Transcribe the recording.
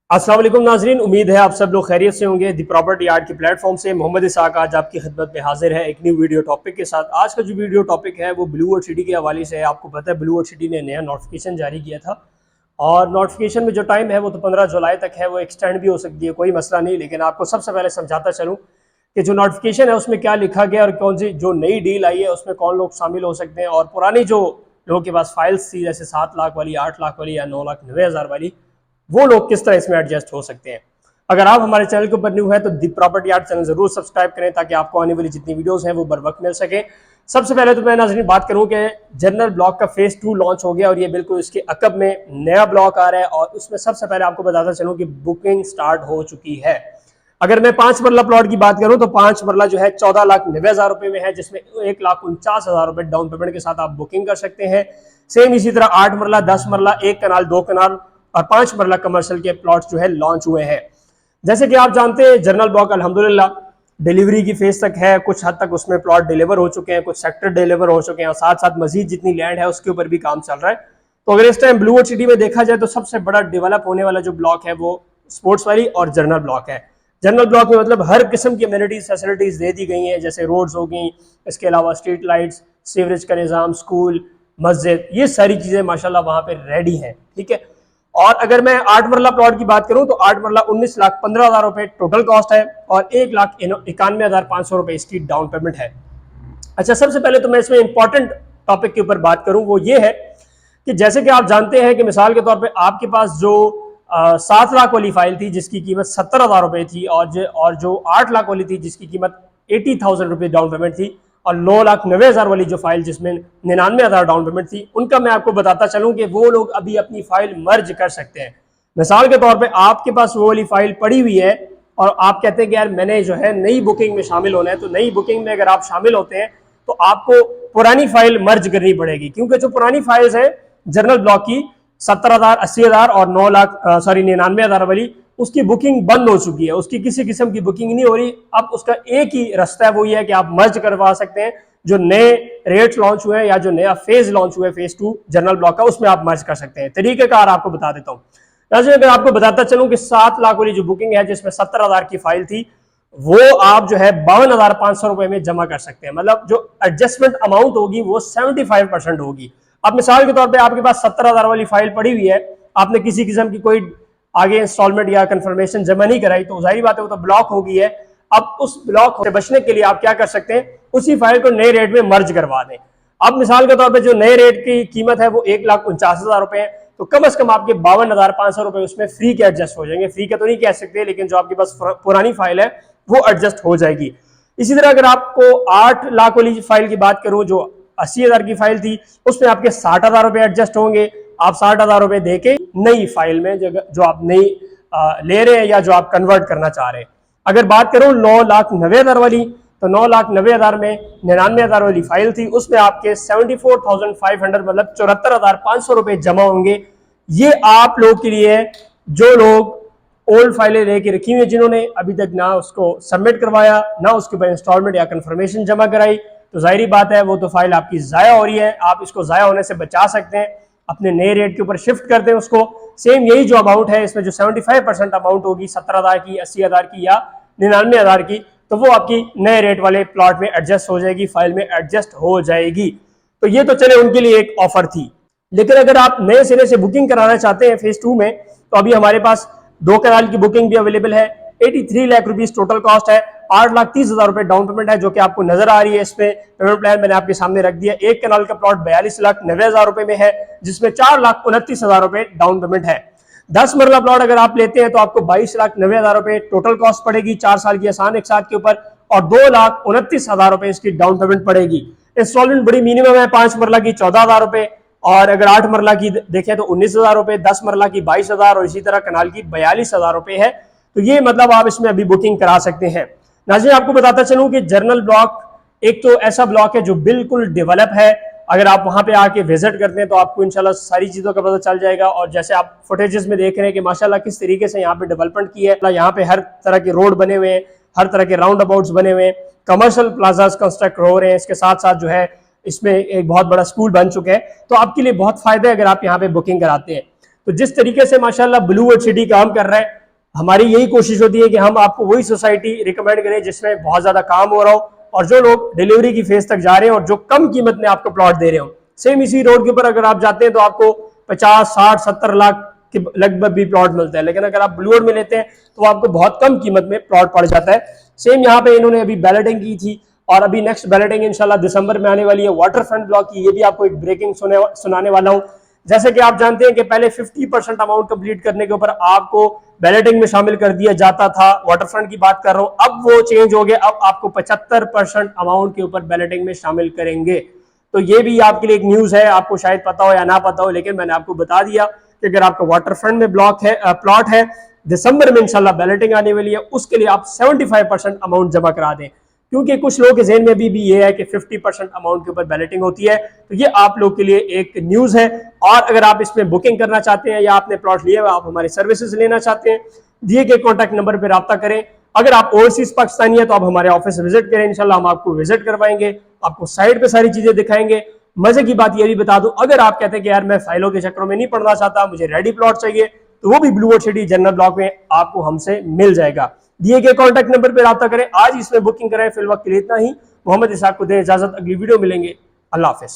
अस्सलाम वालेकुम नाजरीन, उम्मीद है आप सब लोग खैरियत से होंगे। दी प्रॉपर्टी यार्ड के प्लेटफॉर्म से मोहम्मद इसाक आज आपकी खिदमत में हाजिर है एक न्यू वीडियो टॉपिक के साथ। आज का जो वीडियो टॉपिक है वो ब्लू वर्ल्ड सिटी के हवाले से है। आपको पता है ब्लू वर्ल्ड सिटी ने नया नोटिफिकेशन जारी किया था और नोटिफिकेशन में जो टाइम है वो तो 15 जुलाई तक है, वो एक्सटेंड भी हो सकती है, कोई मसला नहीं। लेकिन आपको सबसे पहले समझाता चलूँ कि जो नोटिफिकेशन है उसमें क्या लिखा गया और कौन सी जो नई डील आई है उसमें कौन लोग शामिल हो सकते हैं, और पुरानी जो लोगों के पास फाइल्स थी जैसे 7 लाख वाली, 8 लाख वाली या 9,90,000 वाली, वो लोग किस तरह इसमें एडजस्ट हो सकते हैं। अगर आप हमारे चैनल के ऊपर न्यू है तो दी प्रॉपर्टी यार्ड चैनल जरूर सब्सक्राइब करें ताकि आपको आने वाली जितनी वीडियोस हैं वो बर वक्त मिल सके। सबसे पहले तो मैं नाज़रीन बात करूं कि जनरल ब्लॉक का फेज 2 लॉन्च हो गया और ये बिल्कुल इसके अकब में नया ब्लॉक आ रहा है और उसमें सबसे पहले आपको बताता चलूं कि बुकिंग स्टार्ट हो चुकी है। अगर मैं 5 मरला प्लॉट की बात करूं तो 5 मरला जो है 14,90,000 रुपए में है, जिसमें 1,49,000 रुपए डाउन पेमेंट के साथ आप बुकिंग कर सकते हैं। सेम इसी तरह 8 मरला, 10 मरला, 1 कनाल, 2 कनाल और 5 मरला कमर्शियल के प्लॉट जो है लॉन्च हुए हैं। जैसे कि आप जानते हैं जनरल ब्लॉक अल्हम्दुलिल्लाह डिलीवरी की फेज तक है, कुछ हद तक उसमें प्लॉट डिलीवर हो चुके हैं, कुछ सेक्टर डिलीवर हो चुके हैं और साथ साथ मजीद जितनी लैंड है उसके ऊपर भी काम चल रहा है। तो अगर इस टाइम ब्लू वर्ल्ड सिटी में देखा जाए तो सबसे बड़ा डेवलप होने वाला जो ब्लॉक है वो स्पोर्ट्स वैली और जनरल ब्लॉक है। जनरल ब्लॉक में मतलब हर किस्म की अमेनिटीज फैसिलिटीज दे दी गई हैं, जैसे रोड्स हो गई, इसके अलावा स्ट्रीट लाइट्स, सीवरेज का निज़ाम, स्कूल, मस्जिद, ये सारी चीजें माशाल्लाह वहां पे रेडी हैं। ठीक है। और अगर मैं 8 मरला प्लॉट की बात करूं तो 8 मरला 19,15,000 रुपए टोटल कॉस्ट है और 1,91,500 रुपए इसकी डाउन पेमेंट है। अच्छा, सबसे पहले तो मैं इसमें इंपॉर्टेंट टॉपिक के ऊपर बात करूं वो ये है कि जैसे कि आप जानते हैं कि मिसाल के तौर पे आपके पास जो 7 लाख वाली फाइल थी जिसकी कीमत 70,000 रुपए थी और जो 8 लाख वाली थी जिसकी कीमत 80,000 रुपए डाउन पेमेंट थी, और 9,90,000 वाली जो फाइल जिसमें 99,000 डाउन पेमेंट थी, उनका मैं आपको बताता चलूं कि वो लोग अभी अपनी फाइल मर्ज कर सकते हैं। मिसाल के तौर पे आपके पास वो वाली फाइल पड़ी हुई है और आप कहते हैं कि यार मैंने जो है नई बुकिंग में शामिल होना है, तो नई बुकिंग में अगर आप शामिल होते हैं तो आपको पुरानी फाइल मर्ज करनी पड़ेगी, क्योंकि जो पुरानी फाइल्स है जनरल ब्लॉक की 70,000, 80,000 और 99,000 वाली, उसकी बुकिंग बंद हो चुकी है, उसकी किसी किस्म की बुकिंग नहीं हो रही। अब उसका एक ही रास्ता है, वो ये है कि आप मर्ज करवा सकते हैं। जो नए रेट लॉन्च हुए हैं या जो नया फेज लॉन्च हुआ है फेज 2 जनरल ब्लॉक का, उसमें आप मर्ज कर सकते हैं। तरीकेकार आपको बता देता हूँ। मैं आपको बताता चलूं कि 7 लाख वाली जो बुकिंग है जिसमें 70,000 की फाइल थी, वो आप जो है 52,500 रुपए में जमा कर सकते हैं। मतलब जो एडजस्टमेंट अमाउंट होगी वो 75% होगी। अब मिसाल के तौर पे आपके पास 70,000 वाली फाइल पड़ी हुई है, आपने किसी किस्म की कोई आगे इंस्टॉलमेंट या कंफर्मेशन जमा नहीं कराई, तो जाहिर बात है वो तो ब्लॉक हो गई है। अब उस ब्लॉक से बचने के लिए आप क्या कर सकते हैं, उसी फाइल को नए रेट में मर्ज करवा दें। अब मिसाल के तौर पे जो नए रेट की कीमत है वो 1,49,000 रुपए है, तो कम से कम आपके 52,500 रुपए उसमें फ्री के एडजस्ट हो जाएंगे। फ्री के तो नहीं कह सकते, लेकिन जो आपके पास पुरानी फाइल है वो एडजस्ट हो जाएगी। इसी तरह अगर आपको 8 लाख वाली फाइल की बात करूं, जो 80,000 की फाइल थी, उसमें आपके 60,000 रुपए एडजस्ट होंगे। आप 60,000 रुपए देके नई फाइल में जो आप नई ले रहे हैं या जो आप कन्वर्ट करना चाह रहे हैं। अगर बात करूं 9,90,000 वाली, तो 9,90,000 में 99,000 वाली फाइल थी, उसमें आपके 74,500 मतलब 74,500 रुपए जमा होंगे। ये आप लोग के लिए है जो लोग ओल्ड फाइलें लेके रखी हुई, जिन्होंने अभी तक ना उसको सबमिट करवाया, ना उसके ऊपर इंस्टॉलमेंट या कंफर्मेशन जमा कराई, तो जाहिर बात है वो तो फाइल आपकी जाया हो रही है। आप इसको जाया होने से बचा सकते हैं, अपने नए रेट के ऊपर शिफ्ट कर दें उसको। सेम यही जो अमाउंट है, इसमें जो 75% अमाउंट होगी 70,000 की, 80,000 की या 99,000 की, तो वो आपकी नए रेट वाले प्लॉट में एडजस्ट हो जाएगी, फाइल में एडजस्ट हो जाएगी। तो ये तो चले उनके लिए एक ऑफर थी। लेकिन अगर आप नए सिरे से बुकिंग कराना चाहते हैं फेज 2 में, तो अभी हमारे पास 2 कनाल की बुकिंग भी अवेलेबल है। 83 लाख रुपीस टोटल कॉस्ट है, 8,30,000 रुपए डाउन पेमेंट है, जो कि आपको नजर आ रही है। इसमें पेमेंट प्लान मैंने आपके सामने रख दिया। 1 कनाल का प्लॉट 42,90,000 रुपए में है, जिसमें 4,29,000 रुपए डाउन पेमेंट है। 10 मरला प्लॉट अगर आप लेते हैं तो आपको 22,90,000 रुपए टोटल कॉस्ट पड़ेगी 4 साल की आसान एक साथ के ऊपर, और 2,29,000 रुपए इसकी डाउन पेमेंट पड़ेगी। इंस्टॉलमेंट बड़ी मिनिमम है, 5 मरला की 14,000 रुपए, और अगर 8 मरला की देखें तो 19,000 रुपए, 10 मरला की 22,000 और इसी तरह कनाल की 42,000 रुपए है। तो ये मतलब आप इसमें अभी बुकिंग करा सकते हैं। नाज़रीन, आपको बताता चलूं कि जनरल ब्लॉक एक तो ऐसा ब्लॉक है जो बिल्कुल डेवलप है। अगर आप वहां पे आके विजिट करते हैं तो आपको इंशाल्लाह सारी चीजों का पता चल जाएगा। और जैसे आप फुटेजेस में देख रहे हैं कि माशाल्लाह किस तरीके से यहाँ पे डेवलपमेंट की है। यहाँ पे हर तरह के रोड बने हुए हैं, हर तरह के राउंड अबाउट्स बने हुए हैं, कमर्शियल प्लाजास कंस्ट्रक्ट हो रहे हैं। इसके साथ साथ जो है इसमें एक बहुत बड़ा स्कूल बन चुका है। तो आपके लिए बहुत फायदा है अगर आप यहाँ पे बुकिंग कराते हैं। तो जिस तरीके से माशाल्लाह ब्लू वर्ल्ड सिटी काम कर रहा है, हमारी यही कोशिश होती है कि हम आपको वही सोसाइटी रिकमेंड करें जिसमें बहुत ज्यादा काम हो रहा हो और जो लोग डिलीवरी की फेज तक जा रहे हैं और जो कम कीमत में आपको प्लॉट दे रहे हो। सेम इसी रोड के ऊपर अगर आप जाते हैं तो आपको 50, 60, 70 लाख के लगभग भी प्लॉट मिलता है, लेकिन अगर आप ब्लू वर्ल्ड में लेते हैं तो आपको बहुत कम कीमत में प्लॉट पड़ जाता है। सेम यहाँ पे इन्होंने अभी बैलेटिंग की थी और अभी नेक्स्ट बैलेटिंग इंशाल्लाह दिसंबर में आने वाली है वाटर फ्रंट ब्लॉक की। ये भी आपको एक ब्रेकिंग सुनाने वाला हूँ। जैसे कि आप जानते हैं कि पहले 50% अमाउंट कंप्लीट करने के ऊपर आपको बैलेटिंग में शामिल कर दिया जाता था, वाटर फ्रंट की बात कर रहा हूं, अब वो चेंज हो गया, अब आपको 75% अमाउंट के ऊपर बैलेटिंग में शामिल करेंगे। तो ये भी आपके लिए एक न्यूज है, आपको शायद पता हो या ना पता हो, लेकिन मैंने आपको बता दिया कि अगर आपका वाटर फ्रंट में प्लॉट है, दिसंबर में इंशाल्लाह बैलेटिंग आने वाली है, उसके लिए आप 75% अमाउंट जमा करा दें, क्योंकि कुछ लोगों के ज़हन में भी ये है कि 50% अमाउंट के ऊपर बैलेटिंग होती है। तो ये आप लोग के लिए एक न्यूज है। और अगर आप इसमें बुकिंग करना चाहते हैं या आपने प्लॉट लिया हुआ, आप हमारी सर्विसेज लेना चाहते हैं, दिए गए कॉन्टैक्ट नंबर पर रब्ता करें। अगर आप ओवरसीज पाकिस्तानी है तो आप हमारे ऑफिस विजिट करें, इंशाल्लाह हम आपको विजिट करवाएंगे, आपको साइट पे सारी चीजें दिखाएंगे। मजे की बात यह भी बता दूं, अगर आप कहते हैं कि यार मैं फाइलों के चक्करों में नहीं पड़ना चाहता, मुझे रेडी प्लॉट चाहिए, तो वो भी blue world city general block में आपको हमसे मिल जाएगा। दिए गए कॉन्टैक्ट नंबर पर रब्ता करें, आज इसमें बुकिंग करें। फिल वक्त के लिए इतना ही। मोहम्मद इसाक को दें इजाजत, अगली वीडियो मिलेंगे। अल्लाह हाफिज।